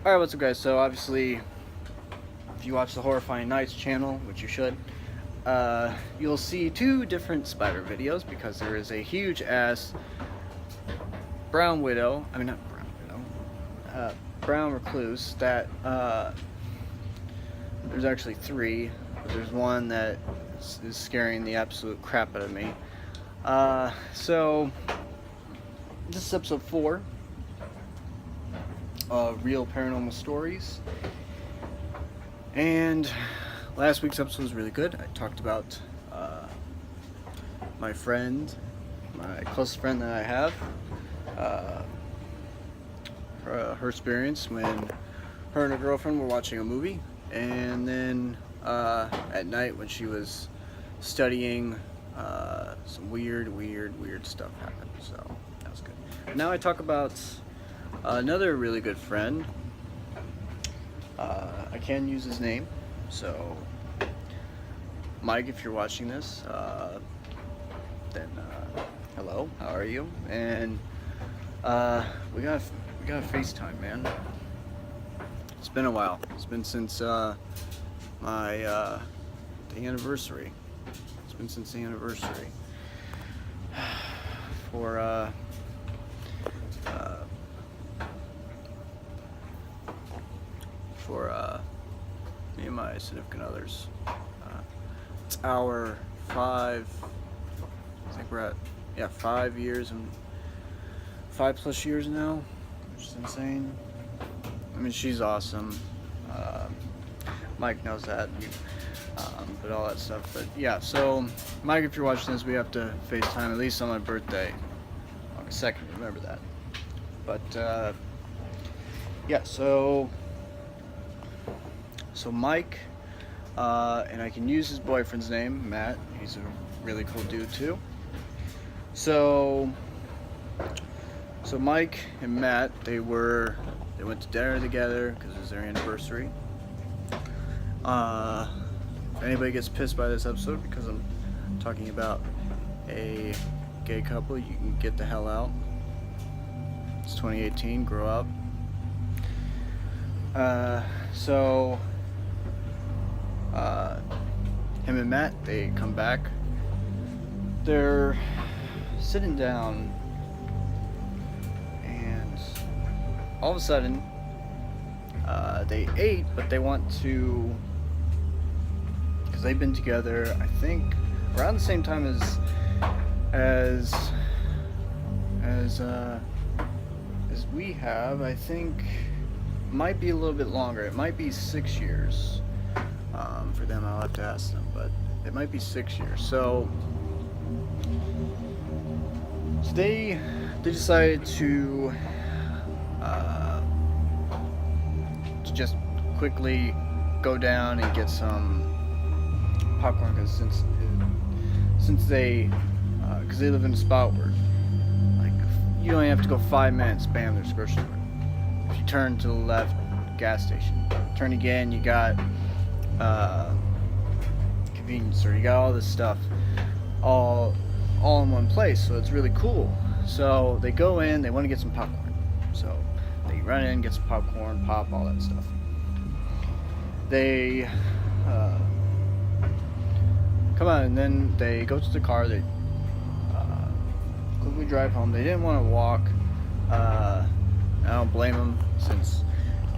Alright, what's up guys? So obviously, if you watch the Horrifying Nights channel, which you should, you'll see two different spider videos because there is a huge ass brown recluse that, there's actually three, but there's one that is scaring the absolute crap out of me. So, this is episode 4. Real paranormal stories, and last week's episode was really good. I talked about my closest friend that I have, her experience when her and her girlfriend were watching a movie, and then at night when she was studying, some weird stuff happened. So that was good. Now I talk about another really good friend. I can use his name, so Mike, if you're watching this, then hello, how are you? And we got a FaceTime, man. It's been a while. It's been since the anniversary. It's been since the anniversary for me and my significant others. It's our 5, I think we're at 5 years and 5+ years now, which is insane. I mean, she's awesome. Mike knows that, but all that stuff. But yeah, so Mike, if you're watching this, we have to FaceTime at least on my birthday, August 2nd. Remember that. But yeah, so Mike, and I can use his boyfriend's name, Matt. He's a really cool dude too. So Mike and Matt, they went to dinner together because it was their anniversary. If anybody gets pissed by this episode because I'm talking about a gay couple, you can get the hell out. It's 2018, grow up. Him and Matt, they come back. They're sitting down, and all of a sudden, they ate, but they want to, because they've been together, I think, around the same time as we have. I think might be a little bit longer. It might be 6 years. For them, I'll have to ask them, but it might be 6 years. So they decided to just quickly go down and get some popcorn, because since they live in a spot where, like, you only have to go 5 minutes, bam, there's a grocery store. If you turn to the left, gas station. Turn again, you got convenience store. You got all this stuff all in one place, so it's really cool. So they go in, they want to get some popcorn, so they run in, get some popcorn, pop, all that stuff. They come out, and then they go to the car. They quickly drive home. They didn't want to walk. I don't blame them, since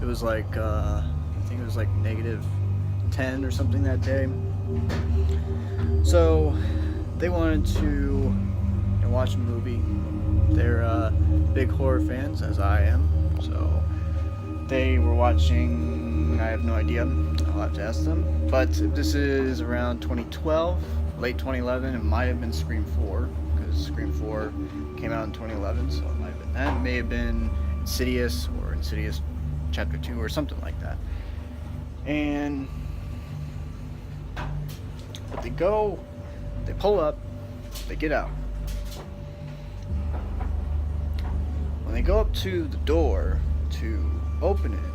it was like I think it was like -10 or something that day. So they wanted to watch a movie. They're big horror fans, as I am. So they were watching, I have no idea, I'll have to ask them. But this is around 2012, late 2011. It might have been Scream 4, because Scream 4 came out in 2011, so it might have been that. It may have been Insidious, or Insidious Chapter 2, or something like that. And they pull up, they get out. When they go up to the door to open it,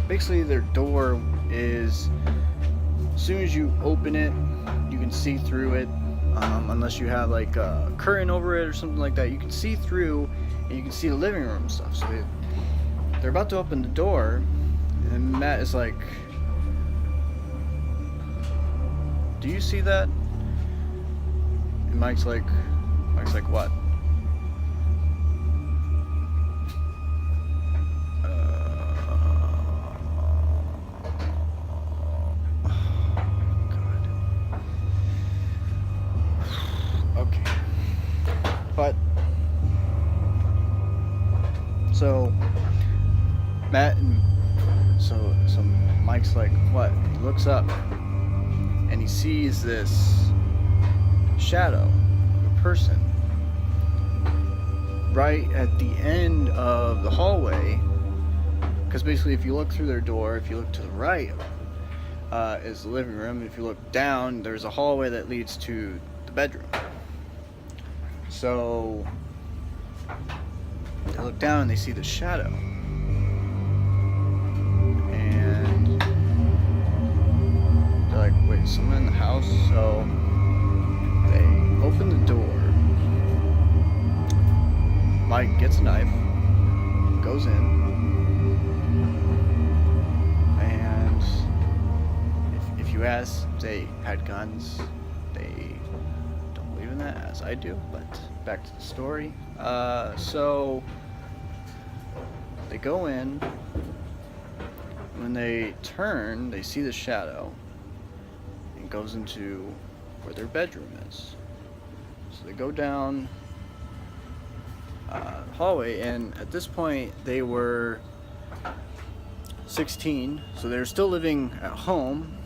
basically their door is, as soon as you open it, you can see through it, unless you have like a curtain over it or something like that. You can see through, and you can see the living room and stuff. So they're about to open the door, and Matt is like, "Do you see that?" And Mike's like, "What?" God. Okay. But so Matt and so Mike's like, "What?" He looks up and he sees this shadow, a person, right at the end of the hallway. Because basically, if you look through their door, if you look to the right, is the living room. And if you look down, there's a hallway that leads to the bedroom. So they look down and they see the shadow. And they're like, "Wait, someone in the house?" So they open the door. Mike gets a knife, goes in, and if you ask, they had guns. They don't believe in that, as I do, but back to the story. So they go in. When they turn, they see the shadow, and goes into where their bedroom is. So they go down hallway, and at this point they were 16, so they were still living at home,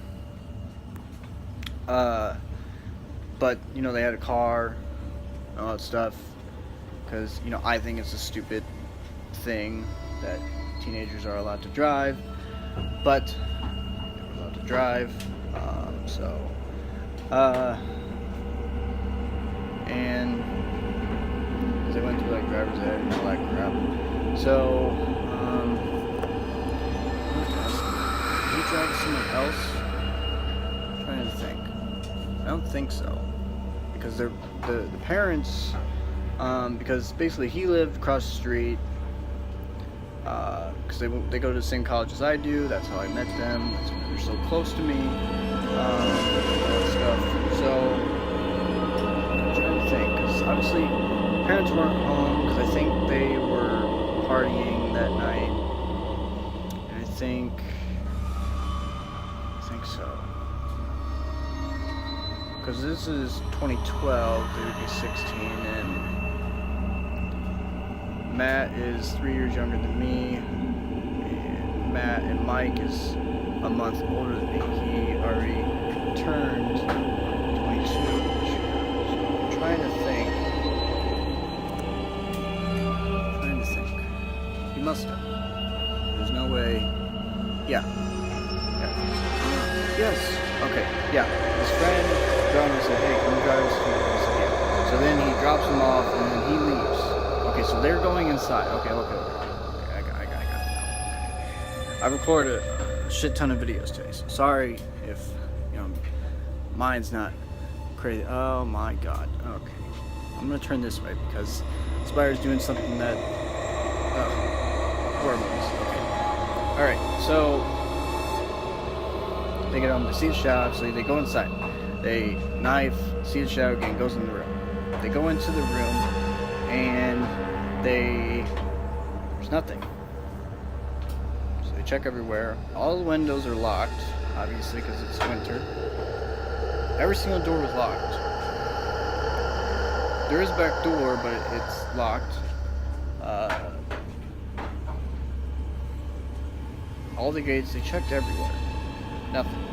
but you know, they had a car and all that stuff, because you know, I think it's a stupid thing that teenagers are allowed to drive, but they were allowed to drive. And they went through like driver's ed and all that crap. So, did he drive someone else? I'm trying to think. I don't think so, because they're the parents. Because basically he lived across the street. Because they go to the same college as I do. That's how I met them. That's why they're so close to me. All that stuff. So, I'm trying to think, because obviously parents weren't home, because I think they were partying that night, and I think so, because this is 2012, they would be 16, and Matt is 3 years younger than me, and Matt and Mike is a month older than me. He already turned 22, so I'm trying to think. He must have. There's no way. Yeah. Yes. Okay. Yeah. His friend drove him and said, "Hey, can you drive us to?" He said, "Yeah." So then he drops him off and then he leaves. Okay, so they're going inside. Okay. I got it now. Okay. I recorded a shit ton of videos today, so sorry if, you know, mine's not crazy. Oh my god. Okay. I'm gonna turn this way because Spider's doing something that horror movies. Okay. Alright, so they get home, they see the shadow, so they go inside. They knife, see the shadow again, goes in the room. They go into the room and there's nothing. So they check everywhere. All the windows are locked, obviously, because it's winter. Every single door was locked. There is a back door, but it's locked. All the gates, they checked everywhere. Nothing.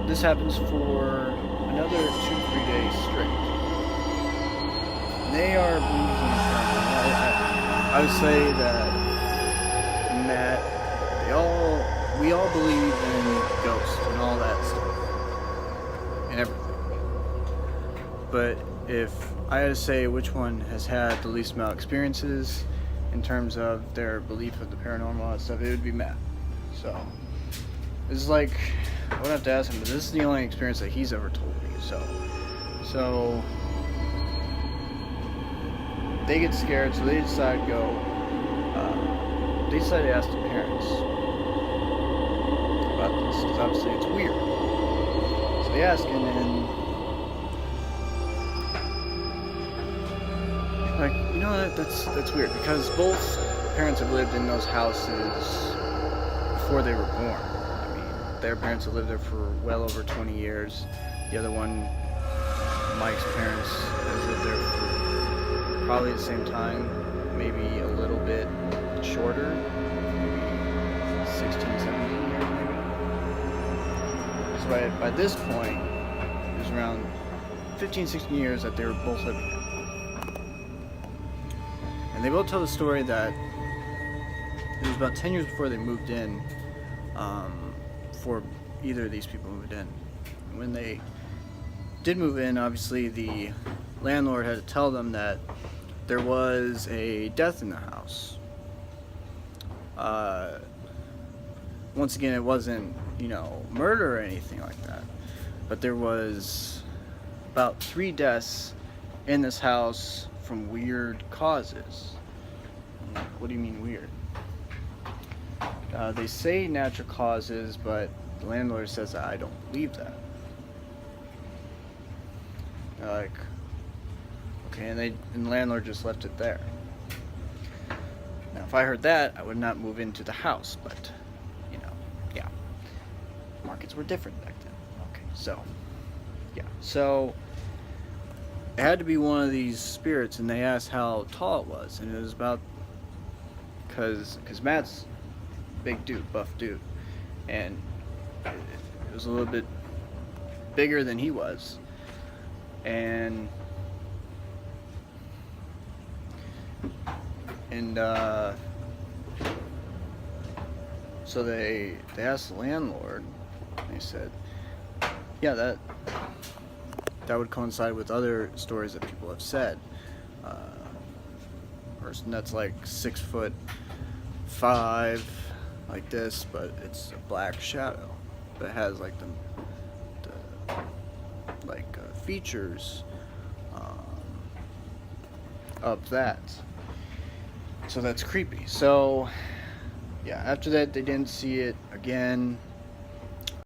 This happens for another 2-3 days straight. They are believers in the paranormal. I would say that Matt, we all believe in ghosts and all that stuff. And everything. But if I had to say which one has had the least amount of experiences in terms of their belief of the paranormal and stuff, it would be Matt. So, it's like, I would have to ask him, but this is the only experience that he's ever told me, so they get scared, so they decide to go. They decide to ask the parents about this because obviously it's weird. So they ask, and then like, you know what? That's weird because both parents have lived in those houses before they were born. I mean, their parents have lived there for well over 20 years. The other one, Mike's parents, has lived there for probably the same time, maybe a little bit shorter, maybe 16, 17 years maybe. So by this point, it was around 15, 16 years that they were both living there. And they both tell the story that it was about 10 years before they moved in, before either of these people moved in. When they did move in, obviously the landlord had to tell them that there was a death in the house. Once again, it wasn't, murder or anything like that, but there was about 3 deaths in this house from weird causes. What do you mean weird? They say natural causes, but the landlord says that I don't believe that. They're like, okay, and the landlord just left it there. Now, if I heard that, I would not move into the house, but, yeah. Markets were different back then. Okay, so, yeah. So, it had to be one of these spirits, and they asked how tall it was, and it was about, because Matt's a big dude, buff dude, and it was a little bit bigger than he was, and so they asked the landlord, and they said, yeah, that would coincide with other stories that people have said. Person that's like 6'5", like this, but it's a black shadow, but it has like the features of that. So that's creepy. So yeah, after that they didn't see it again.